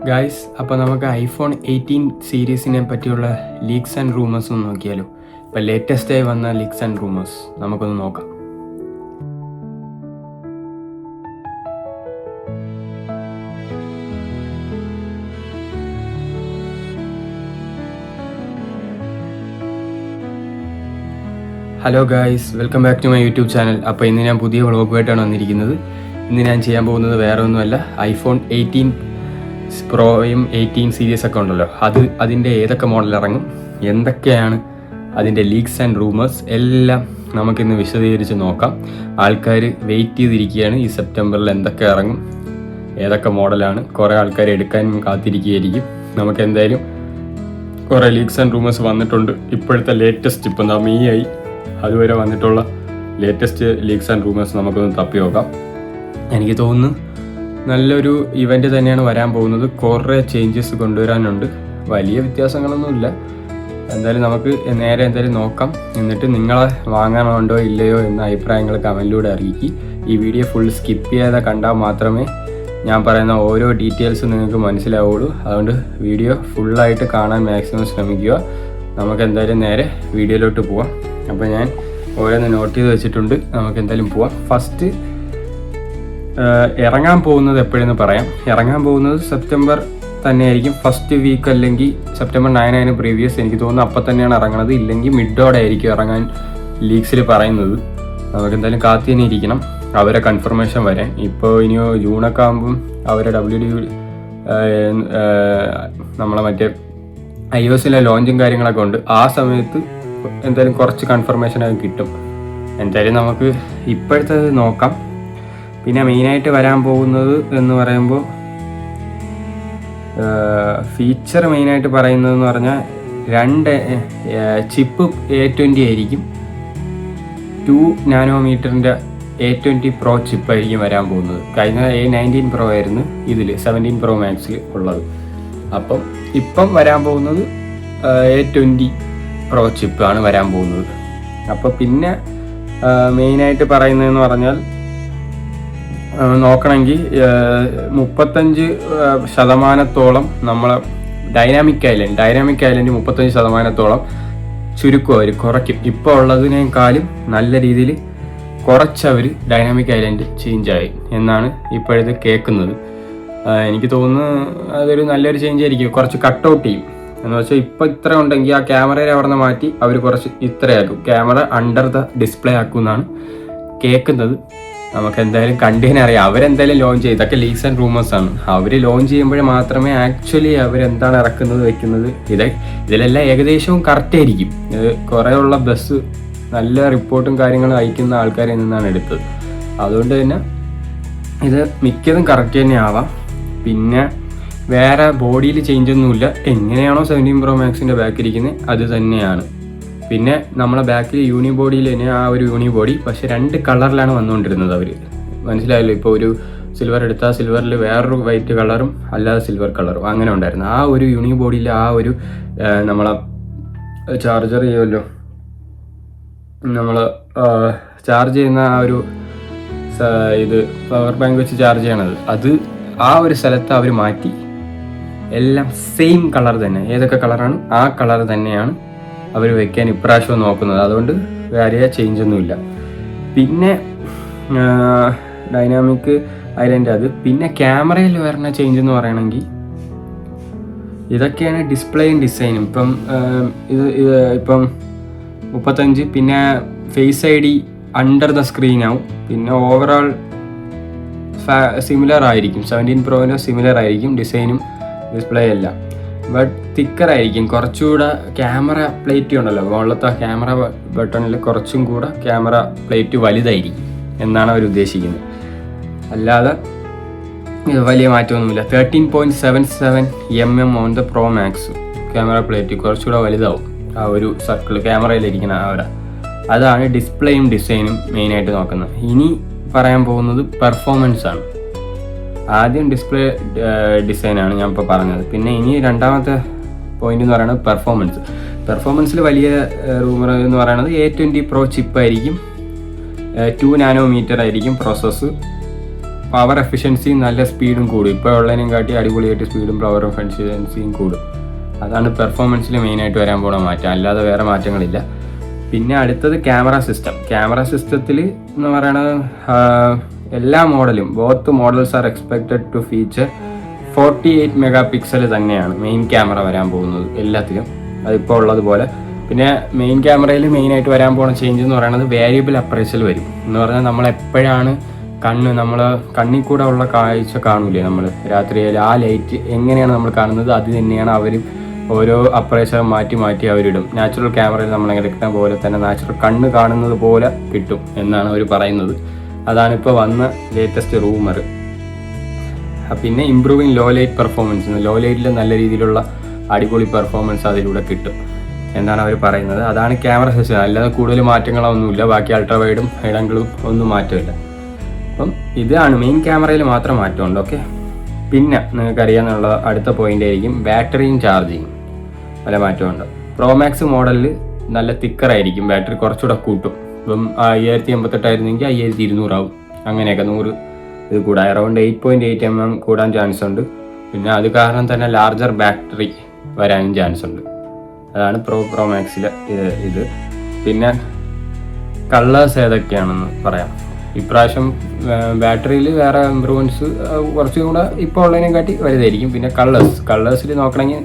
Guys, അപ്പോൾ നമുക്ക് iPhone 18 സീരീസിനെ പറ്റിയുള്ള ലീക്സ് ആൻഡ് റൂമേഴ്സ് ഒന്ന് നോക്കിയാലോ. ഇപ്പോൾ ലേറ്റസ്റ്റായി വന്ന ലീക്സ് ആൻഡ് റൂമേഴ്സ് നമുക്കൊന്ന് നോക്കാം. Hello guys, welcome back to my YouTube channel. അപ്പോൾ ഇന്ന് ഞാൻ പുതിയ വ്ളോഗുമായിട്ടാണ് വന്നിരിക്കുന്നത്. ഇന്ന് ഞാൻ ചെയ്യാൻ പോകുന്നത് വേറെ ഒന്നുമല്ല, ഐഫോൺ 18 പ്രോയും 18 സീരീസ് ഒക്കെ ഉണ്ടല്ലോ, അതിൻ്റെ ഏതൊക്കെ മോഡൽ ഇറങ്ങും, എന്തൊക്കെയാണ് അതിൻ്റെ ലീക്സ് ആൻഡ് റൂമേഴ്സ് എല്ലാം നമുക്കിന്ന് വിശദീകരിച്ച് നോക്കാം. ആൾക്കാർ വെയിറ്റ് ചെയ്തിരിക്കുകയാണ് ഈ സെപ്റ്റംബറിൽ എന്തൊക്കെ ഇറങ്ങും, ഏതൊക്കെ മോഡലാണ്. കുറേ ആൾക്കാർ എടുക്കാനും കാത്തിരിക്കുകയായിരിക്കും. നമുക്ക് എന്തായാലും കുറേ ലീക്സ് ആൻഡ് റൂമേഴ്സ് വന്നിട്ടുണ്ട്. ഇപ്പോഴത്തെ ലേറ്റസ്റ്റ് ഇപ്പം മെയ് അതുവരെ വന്നിട്ടുള്ള ലേറ്റസ്റ്റ് ലീക്സ് ആൻഡ് റൂമേഴ്സ് നമുക്കൊന്ന് തപ്പി നോക്കാം. എനിക്ക് തോന്നുന്നു നല്ലൊരു ഇവൻ്റ് തന്നെയാണ് വരാൻ പോകുന്നത്. കുറേ ചേഞ്ചസ് കൊണ്ടുവരാനുണ്ട്. വലിയ വ്യത്യാസങ്ങളൊന്നുമില്ല. എന്തായാലും നമുക്ക് നേരെ എന്തായാലും നോക്കാം. എന്നിട്ട് നിങ്ങളെ വാങ്ങാനുണ്ടോ ഇല്ലയോ എന്ന അഭിപ്രായങ്ങൾ കമൻറ്റിലൂടെ അറിയിക്കുക. ഈ വീഡിയോ ഫുൾ സ്കിപ്പ് ചെയ്യാതെ കണ്ടാൽ മാത്രമേ ഞാൻ പറയുന്ന ഓരോ ഡീറ്റെയിൽസും നിങ്ങൾക്ക് മനസ്സിലാവുള്ളൂ. അതുകൊണ്ട് വീഡിയോ ഫുള്ളായിട്ട് കാണാൻ മാക്സിമം ശ്രമിക്കുക. നമുക്ക് എന്തായാലും നേരെ വീഡിയോയിലോട്ട് പോവാം. അപ്പോൾ ഞാൻ ഓരോന്ന് നോട്ട് ചെയ്ത് വെച്ചിട്ടുണ്ട്. നമുക്ക് എന്തായാലും പോവാം. ഫസ്റ്റ് ഇറങ്ങാൻ പോകുന്നത് എപ്പോഴെന്ന് പറയാം. ഇറങ്ങാൻ പോകുന്നത് സെപ്റ്റംബർ തന്നെയായിരിക്കും, ഫസ്റ്റ് വീക്ക് അല്ലെങ്കിൽ സെപ്റ്റംബർ 9 പ്രീവിയസ്. എനിക്ക് തോന്നുന്നു അപ്പം തന്നെയാണ് ഇറങ്ങുന്നത്, ഇല്ലെങ്കിൽ മിഡോടെ ആയിരിക്കും ഇറങ്ങാൻ ലീക്സിൽ പറയുന്നത്. നമുക്ക് എന്തായാലും കാത്തി തന്നെ ഇരിക്കണം അവരെ കൺഫർമേഷൻ വരാൻ. ഇപ്പോൾ ഇനിയോ ജൂണൊക്കെ ആകുമ്പം അവരെ നമ്മളെ മറ്റേ iOS ലോഞ്ചും കാര്യങ്ങളൊക്കെ ഉണ്ട്. ആ സമയത്ത് എന്തായാലും കുറച്ച് കൺഫർമേഷനൊക്കെ കിട്ടും. എന്തായാലും നമുക്ക് ഇപ്പോഴത്തെ നോക്കാം. പിന്നെ മെയിനായിട്ട് വരാൻ പോകുന്നത് എന്ന് പറയുമ്പോൾ ഫീച്ചർ മെയിനായിട്ട് പറയുന്നതെന്ന് പറഞ്ഞാൽ 2 ചിപ്പ് A20 ആയിരിക്കും. 2 നാനോമീറ്ററിൻ്റെ A20 Pro ചിപ്പായിരിക്കും വരാൻ പോകുന്നത്. കഴിഞ്ഞ A19 Pro ആയിരുന്നു ഇതിൽ 17 Pro Maxൽ ഉള്ളത്. അപ്പം ഇപ്പം വരാൻ പോകുന്നത് A20 Pro ചിപ്പാണ് വരാൻ പോകുന്നത്. അപ്പോൾ പിന്നെ മെയിനായിട്ട് പറയുന്നതെന്ന് പറഞ്ഞാൽ നോക്കണമെങ്കിൽ 35% നമ്മളെ ഡൈനാമിക് ഐലൻഡ് 35% ചുരുക്കും, അവർ കുറയ്ക്കും. ഇപ്പോൾ ഉള്ളതിനേക്കാളും നല്ല രീതിയിൽ കുറച്ചവർ ഡൈനാമിക് ഐലൻഡ് ചേഞ്ചായി എന്നാണ് ഇപ്പോഴത്തെ കേൾക്കുന്നത്. എനിക്ക് തോന്നുന്നു അതൊരു നല്ലൊരു ചേഞ്ച് ആയിരിക്കും. കുറച്ച് കട്ട് ഔട്ട് ചെയ്യും എന്ന് വെച്ചാൽ ഇപ്പോൾ ഇത്ര ഉണ്ടെങ്കിൽ ആ ക്യാമറയിൽ അവിടെ നിന്ന് മാറ്റി അവർ കുറച്ച് ഇത്രയാക്കും, ക്യാമറ അണ്ടർ ദ ഡിസ്പ്ലേ ആക്കും എന്നാണ് കേൾക്കുന്നത്. നമുക്ക് എന്തായാലും കണ്ടുതന്നെ അറിയാം. അവരെന്തായാലും ലോഞ്ച് ചെയ്യും. ഇതൊക്കെ ലീക്സ് ആൻഡ് റൂമേഴ്സ് ആണ്. അവർ ലോഞ്ച് ചെയ്യുമ്പോൾ മാത്രമേ ആക്ച്വലി അവരെന്താണ് ഇറക്കുന്നത് വെക്കുന്നത് ഇതിലെല്ലാം ഏകദേശവും കറക്റ്റ് ആയിരിക്കും. കുറേ ഉള്ള ബസ് നല്ല റിപ്പോർട്ടും കാര്യങ്ങളും അയക്കുന്ന ആൾക്കാരിൽ നിന്നാണ് എടുത്തത്. അതുകൊണ്ട് തന്നെ ഇത് മിക്കതും കറക്റ്റ് തന്നെ ആവാം. പിന്നെ വേറെ ബോഡിയിൽ ചേഞ്ച് ഒന്നുമില്ല. എങ്ങനെയാണോ 17 Pro Maxൻ്റെ ബാക്ക് ഇരിക്കുന്നത് അത് തന്നെയാണ്. പിന്നെ നമ്മളെ ബാക്കിൽ യൂണി ബോഡിയിൽ തന്നെ ആ ഒരു യൂണി ബോഡി, പക്ഷെ 2 കളറിലാണ് വന്നുകൊണ്ടിരുന്നത് അവർ. മനസ്സിലായല്ലോ. ഇപ്പോൾ ഒരു സിൽവർ എടുത്താൽ സിൽവറിൽ വേറൊരു വൈറ്റ് കളറും അല്ലാതെ സിൽവർ കളറും അങ്ങനെ ഉണ്ടായിരുന്നു. ആ ഒരു യൂണി ബോഡിയിൽ ആ ഒരു നമ്മളെ ചാർജർ ചെയ്യുമല്ലോ, നമ്മൾ ചാർജ് ചെയ്യുന്ന ആ ഒരു ഇത് പവർ ബാങ്ക് വെച്ച് ചാർജ് ചെയ്യണത്, അത് ആ ഒരു സ്ഥലത്ത് അവർ മാറ്റി എല്ലാം സെയിം കളർ തന്നെ. ഏതൊക്കെ കളറാണ് ആ കളർ തന്നെയാണ് അവർ വെക്കാൻ ഇപ്രാവശ്യം നോക്കുന്നത്. അതുകൊണ്ട് വേറെ ചേഞ്ച് ഒന്നുമില്ല. പിന്നെ ഡൈനാമിക് ഐലൻഡ് അത്. പിന്നെ ക്യാമറയിൽ വരുന്ന ചേഞ്ച് എന്ന് പറയണമെങ്കിൽ ഇതൊക്കെയാണ് ഡിസ്പ്ലേയും ഡിസൈനും. ഇപ്പം 35, പിന്നെ face ID under the screen ആവും. പിന്നെ ഓവറോൾ സിമിലർ ആയിരിക്കും, 17 Proൻ്റെ സിമിലർ ആയിരിക്കും ഡിസൈനും ഡിസ്പ്ലേ എല്ലാം. ബട്ട് തിക്കർ ആയിരിക്കും. കുറച്ചുകൂടെ ക്യാമറ പ്ലേറ്റ് ഉണ്ടല്ലോ, മുകളിലത്തെ ക്യാമറ ബട്ടണിൽ കുറച്ചും കൂടെ ക്യാമറ പ്ലേറ്റ് വലുതായിരിക്കും എന്നാണ് അവർ ഉദ്ദേശിക്കുന്നത്. അല്ലാതെ വലിയ മാറ്റമൊന്നുമില്ല. 13.77 mm on the Pro Max camera plate കുറച്ചുകൂടെ വലുതാവും. ആ ഒരു സർക്കിൾ ക്യാമറയിലിരിക്കുന്ന അതാണ് ഡിസ്പ്ലേയും ഡിസൈനും മെയിനായിട്ട് നോക്കുന്നത്. ഇനി പറയാൻ പോകുന്നത് പെർഫോമൻസ് ആണ്. ആദ്യം ഡിസ്പ്ലേ ഡിസൈനാണ് ഞാൻ ഇപ്പോൾ പറഞ്ഞത്. പിന്നെ ഇനി രണ്ടാമത്തെ പോയിന്റ് എന്ന് പറയുന്നത് പെർഫോമൻസിൽ വലിയ റൂമർ എന്ന് പറയുന്നത് A20 Pro ചിപ്പായിരിക്കും. 2 നാനോമീറ്റർ ആയിരിക്കും പ്രോസസ്സ്. പവർ എഫിഷ്യൻസിയും നല്ല സ്പീഡും കൂടും. ഇപ്പോൾ ഉള്ളതിനും കാട്ടി അടിപൊളിയായിട്ട് സ്പീഡും പവർ എഫിഷ്യൻസിയും കൂടും. അതാണ് പെർഫോമൻസിൽ മെയിനായിട്ട് വരാൻ പോണ മാറ്റം, അല്ലാതെ വേറെ മാറ്റങ്ങളില്ല. പിന്നെ അടുത്തത് ക്യാമറ സിസ്റ്റം. ക്യാമറ സിസ്റ്റത്തിൽ എന്ന് പറയുന്നത് എല്ലാ മോഡലും both models are expected to feature 48 megapixel തന്നെയാണ് മെയിൻ ക്യാമറ വരാൻ പോകുന്നത് എല്ലാത്തിലും, അതിപ്പോൾ ഉള്ളതുപോലെ. പിന്നെ മെയിൻ ക്യാമറയിൽ മെയിനായിട്ട് വരാൻ പോകുന്ന ചേഞ്ച് എന്ന് പറയുന്നത് വേരിയബിൾ അപ്രൈസൽ വരും. എന്ന് പറഞ്ഞാൽ നമ്മളെപ്പോഴാണ് നമ്മൾ കണ്ണിൽ കൂടെ ഉള്ള കാഴ്ച കാണൂലേ, നമ്മൾ രാത്രിയിൽ ആ ലൈറ്റ് എങ്ങനെയാണ് നമ്മൾ കാണുന്നത് അത് തന്നെയാണ് അവർ ഓരോ അപ്രൈസർ മാറ്റി അവരിടും. നാച്ചുറൽ ക്യാമറയിൽ നമ്മൾ എടുക്കുന്ന പോലെ തന്നെ നാച്ചുറൽ കണ്ണ് കാണുന്നത് പോലെ കിട്ടും എന്നാണ് അവർ പറയുന്നത്. അതാണിപ്പോൾ വന്ന ലേറ്റസ്റ്റ് റൂമർ. പിന്നെ improving low light performance, low ലൈറ്റിൽ നല്ല രീതിയിലുള്ള അടിപൊളി പെർഫോമൻസ് അതിലൂടെ കിട്ടും എന്നാണ് അവർ പറയുന്നത്. അതാണ് ക്യാമറ സിസ്റ്റം. അല്ലാതെ കൂടുതൽ മാറ്റങ്ങളൊന്നുമില്ല. ബാക്കി അൾട്രാ വൈഡും വൈഡ് ആംഗിളും ഒന്നും മാറ്റമില്ല. അപ്പം ഇതാണ് മെയിൻ ക്യാമറയിൽ മാത്രം മാറ്റമുണ്ട്. ഓക്കെ, പിന്നെ നിങ്ങൾക്ക് അറിയാമെന്നുള്ള അടുത്ത പോയിന്റ് ആയിരിക്കും ബാറ്ററിയും ചാർജിങ്. നല്ല മാറ്റമുണ്ട്. പ്രോമാക്സ് മോഡലിൽ നല്ല തിക്കറായിരിക്കും, ബാറ്ററി കുറച്ചുകൂടെ കൂട്ടും. ഇപ്പം 5088 ആയിരുന്നെങ്കിൽ 5200 ആവും. അങ്ങനെയൊക്കെ 100 ഇത് കൂടാ, അറൗണ്ട് 8.8 mm കൂടാൻ ചാൻസ് ഉണ്ട്. പിന്നെ അത് കാരണം തന്നെ ലാർജർ ബാറ്ററി വരാനും ചാൻസ് ഉണ്ട്. അതാണ് പ്രോമാക്സിലെ ഇത്. പിന്നെ കളേഴ്സ് ഏതൊക്കെയാണെന്ന് പറയാം. ഇപ്രാവശ്യം ബാറ്ററിയിൽ വേറെ ഇമ്പ്രൂവ്മെൻറ്റ്സ് കുറച്ചും കൂടെ ഇപ്പോൾ ഉള്ളതിനെ കാട്ടി വലുതായിരിക്കും. പിന്നെ കളേഴ്സിൽ നോക്കണമെങ്കിൽ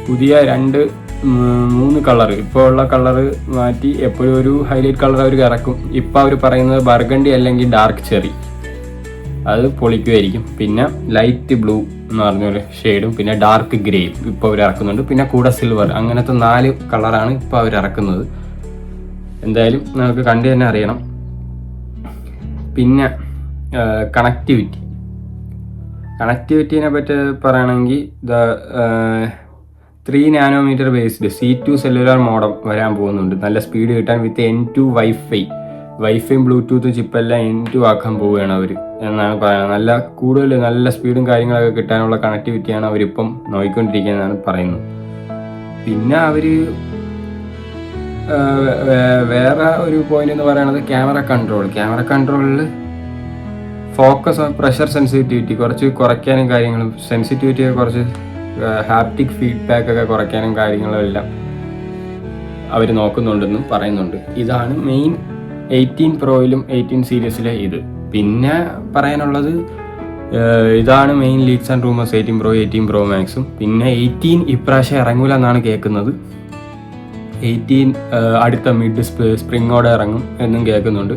പുതിയ 2-3 കളർ, ഇപ്പോൾ ഉള്ള കളറ് മാറ്റി എപ്പോഴും ഒരു ഹൈലൈറ്റ് കളർ അവർ ഇറക്കും. ഇപ്പോൾ അവർ പറയുന്നത് ബർഗണ്ടി അല്ലെങ്കിൽ ഡാർക്ക് ചെറി, അത് പൊളിക്കുമായിരിക്കും. പിന്നെ ലൈറ്റ് ബ്ലൂ എന്ന് പറഞ്ഞൊരു ഷെയ്ഡും പിന്നെ ഡാർക്ക് ഗ്രേയും ഇപ്പോൾ അവർ ഇറക്കുന്നുണ്ട്. പിന്നെ കൂടെ സിൽവർ, അങ്ങനത്തെ 4 കളറാണ് ഇപ്പോൾ അവർ ഇറക്കുന്നത്. എന്തായാലും നമുക്ക് കണ്ടു തന്നെ അറിയണം. പിന്നെ കണക്ടിവിറ്റിനെ പറ്റി പറയുകയാണെങ്കിൽ 3 nanometre based C2 cellular modem വരാൻ പോകുന്നുണ്ട്. നല്ല സ്പീഡ് കിട്ടാൻ വിത്ത് N2 വൈഫൈയും ബ്ലൂടൂത്ത് ചിപ്പെല്ലാം N2 ആക്കാൻ പോവുകയാണ് അവർ എന്നാണ് പറയുന്നത്. നല്ല സ്പീഡും കാര്യങ്ങളൊക്കെ കിട്ടാനുള്ള കണക്ടിവിറ്റിയാണ് അവരിപ്പം നോക്കിക്കൊണ്ടിരിക്കുന്നതെന്നാണ് പറയുന്നത്. പിന്നെ അവർ വേറെ ഒരു പോയിന്റ് എന്ന് പറയുന്നത് ക്യാമറ കൺട്രോളിൽ ഫോക്കസ്, പ്രഷർ സെൻസിറ്റിവിറ്റി കുറച്ച് കുറയ്ക്കാനും കാര്യങ്ങളും, സെൻസിറ്റിവിറ്റി കുറച്ച് ഹാപ്റ്റിക് ഫീഡ്ബാക്ക് ഒക്കെ കുറയ്ക്കാനും കാര്യങ്ങളും എല്ലാം അവർ നോക്കുന്നുണ്ടെന്നും പറയുന്നുണ്ട്. ഇതാണ് മെയിൻ 18 പ്രോയിലും 18 സീരീസിലെ ഇത്. പിന്നെ പറയാനുള്ളത് ഇതാണ് main leaks and rumours 18 pro 18 pro മാക്സും. പിന്നെ 18 ഇപ്രാവശ്യം ഇറങ്ങൂല എന്നാണ് കേൾക്കുന്നത്. 18 അടുത്ത മിഡ് സ്പ്രിങ്ങോടെ ഇറങ്ങും എന്നും കേൾക്കുന്നുണ്ട്.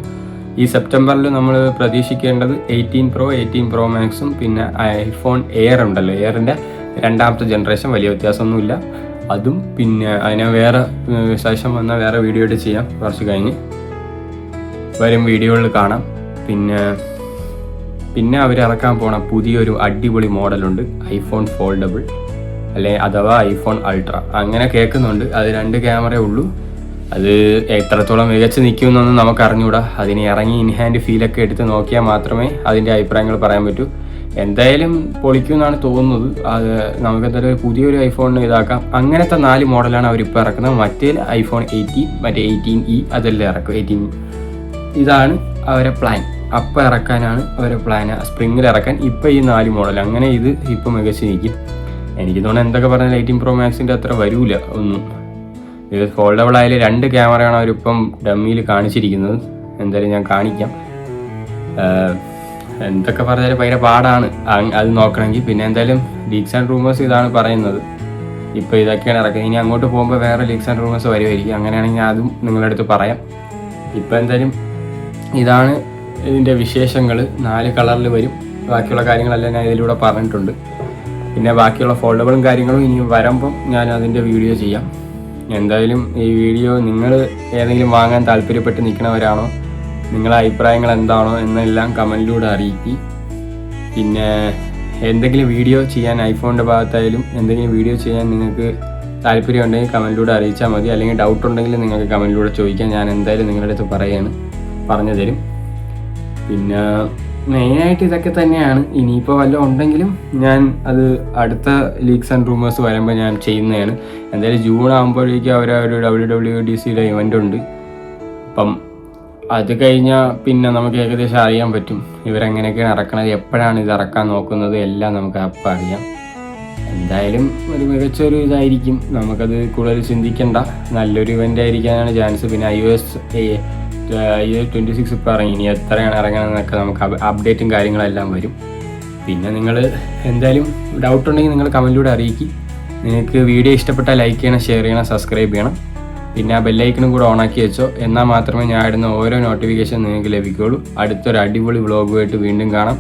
ഈ സെപ്റ്റംബറിൽ നമ്മൾ പ്രതീക്ഷിക്കേണ്ടത് 18 പ്രോ 18 പ്രോ മാക്സും പിന്നെ ഐഫോൺ എയർ ഉണ്ടല്ലോ, എയറിൻ്റെ 2ാമത്തെ ജനറേഷൻ, വലിയ വ്യത്യാസമൊന്നുമില്ല അതും. പിന്നെ അതിനെ വേറെ ശേഷം വന്ന വേറെ വീഡിയോ ആയിട്ട് ചെയ്യാം, കുറച്ച് കഴിഞ്ഞ് വരും വീഡിയോകളിൽ കാണാം. പിന്നെ അവർ ഇറക്കാൻ പോണ പുതിയൊരു അടിപൊളി മോഡലുണ്ട്, ഐഫോൺ ഫോൾഡബിൾ അഥവാ ഐഫോൺ അൾട്ര അങ്ങനെ കേൾക്കുന്നുണ്ട്. അത് 2 ക്യാമറയേ ഉള്ളൂ. അത് എത്രത്തോളം മികച്ച് നിൽക്കുമെന്നൊന്നും നമുക്ക് അറിഞ്ഞൂടാ. അതിന് ഇറങ്ങി ഇൻഹാൻഡ് ഫീലൊക്കെ എടുത്ത് നോക്കിയാൽ മാത്രമേ അതിൻ്റെ അഭിപ്രായങ്ങൾ പറയാൻ പറ്റൂ. എന്തായാലും പൊളിക്കുമെന്നാണ് തോന്നുന്നത്. അത് നമുക്ക് എന്തായാലും പുതിയൊരു ഐഫോണിന് ഇതാക്കാം. അങ്ങനത്തെ 4 മോഡലാണ് അവരിപ്പോൾ ഇറക്കുന്നത്. മറ്റേ ഐഫോൺ 18, മറ്റേ 18e അതെല്ലാം ഇറക്കും. 18 ഇതാണ് അവരെ പ്ലാൻ. അപ്പം ഇറക്കാനാണ് അവരെ പ്ലാൻ, സ്പ്രിങ്ങിൽ ഇറക്കാൻ. ഇപ്പം ഈ 4 മോഡൽ, അങ്ങനെ ഇത് ഇപ്പം മികച്ച് നിൽക്കും. എനിക്ക് തോന്നുന്നു എന്തൊക്കെ പറഞ്ഞാൽ 18 പ്രോ മാക്സിൻ്റെ അത്ര വരൂല ഒന്നും. ഇത് ഫോൾഡബിൾ ആയാലും 2 ക്യാമറയാണ് അവരിപ്പം ഡമ്മിയിൽ കാണിച്ചിരിക്കുന്നത്. എന്തായാലും ഞാൻ കാണിക്കാം. എന്തൊക്കെ പറഞ്ഞാലും ഭയങ്കര പാടാണ് അത് നോക്കണമെങ്കിൽ. പിന്നെ എന്തായാലും ലീക്സ് ആൻഡ് റൂമേഴ്സ് ഇതാണ് പറയുന്നത്. ഇപ്പോൾ ഇതൊക്കെയാണ് ഇറക്കുന്നത്. ഇനി അങ്ങോട്ട് പോകുമ്പോൾ വേറെ ലീക്സ് ആൻഡ് റൂമേഴ്സ് വരുമായിരിക്കും. അങ്ങനെയാണെങ്കിൽ അതും നിങ്ങളുടെ അടുത്ത് പറയാം. ഇപ്പോൾ എന്തായാലും ഇതാണ് ഇതിൻ്റെ വിശേഷങ്ങൾ. 4 കളറിൽ വരും. ബാക്കിയുള്ള കാര്യങ്ങളെല്ലാം ഞാൻ ഇതിലൂടെ പറഞ്ഞിട്ടുണ്ട്. പിന്നെ ബാക്കിയുള്ള ഫോൾഡബിളും കാര്യങ്ങളും ഇനി വരുമ്പം ഞാൻ അതിൻ്റെ വീഡിയോ ചെയ്യാം. എന്തായാലും ഈ വീഡിയോ നിങ്ങൾ ഏതെങ്കിലും വാങ്ങാൻ താല്പര്യപ്പെട്ട് നിൽക്കുന്നവരാണോ, നിങ്ങളുടെ അഭിപ്രായങ്ങൾ എന്താണോ എന്നെല്ലാം കമൻറ്റിലൂടെ അറിയിക്കും. പിന്നെ എന്തെങ്കിലും വീഡിയോ ചെയ്യാൻ ഐഫോണിൻ്റെ ഭാഗത്തായാലും എന്തെങ്കിലും വീഡിയോ ചെയ്യാൻ നിങ്ങൾക്ക് താല്പര്യമുണ്ടെങ്കിൽ കമൻറ്റിലൂടെ അറിയിച്ചാൽ മതി. അല്ലെങ്കിൽ ഡൗട്ട് ഉണ്ടെങ്കിൽ നിങ്ങൾക്ക് കമൻറ്റിലൂടെ ചോദിക്കാം. ഞാൻ എന്തായാലും നിങ്ങളുടെ അടുത്ത് പറഞ്ഞു തരും. പിന്നെ മെയിനായിട്ട് ഇതൊക്കെ തന്നെയാണ്. ഇനിയിപ്പോൾ വല്ലതും ഉണ്ടെങ്കിലും ഞാൻ അത് അടുത്ത ലീക്സ് ആൻഡ് റൂമേഴ്സ് വരുമ്പോൾ ഞാൻ ചെയ്യുന്നതാണ്. എന്തായാലും ജൂൺ ആകുമ്പോഴേക്കും അവരൊരു WWDCയുടെ ഇവൻ്റ് ഉണ്ട്. അപ്പം അത് കഴിഞ്ഞാൽ പിന്നെ നമുക്ക് ഏകദേശം അറിയാൻ പറ്റും ഇവരെങ്ങനെയൊക്കെയാണ് ഇറക്കണത്, എപ്പോഴാണ് ഇത് ഇറക്കാൻ നോക്കുന്നത്, എല്ലാം നമുക്ക് അപ്പം അറിയാം. എന്തായാലും ഒരു മികച്ചൊരു ഇതായിരിക്കും, നമുക്കത് കൂടുതൽ ചിന്തിക്കേണ്ട നല്ലൊരു ഇവൻ്റ് ആയിരിക്കാനാണ് ചാൻസ്. പിന്നെ iOS 26 ഇപ്പോൾ ഇറങ്ങി, ഇനി എത്രയാണ് ഇറങ്ങണമെന്നൊക്കെ നമുക്ക് അപ്ഡേറ്റും കാര്യങ്ങളെല്ലാം വരും. പിന്നെ നിങ്ങൾ എന്തായാലും ഡൗട്ട് ഉണ്ടെങ്കിൽ നിങ്ങൾ കമൻറ്റിലൂടെ അറിയിക്കും. നിങ്ങൾക്ക് വീഡിയോ ഇഷ്ടപ്പെട്ടാൽ ലൈക്ക് ചെയ്യണം, ഷെയർ ചെയ്യണം, സബ്സ്ക്രൈബ് ചെയ്യണം. പിന്നെ ആ ബെല്ലൈക്കണും കൂടെ ഓണാക്കി വെച്ചോ, എന്നാൽ മാത്രമേ ഞാൻ ഇടുന്ന ഓരോ നോട്ടിഫിക്കേഷൻ നിങ്ങൾക്ക് ലഭിക്കുകയുള്ളൂ. അടുത്തൊരു അടിപൊളി വ്ളോഗുമായിട്ട് വീണ്ടും കാണാം.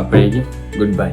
അപ്പോഴേക്കും ഗുഡ് ബൈ.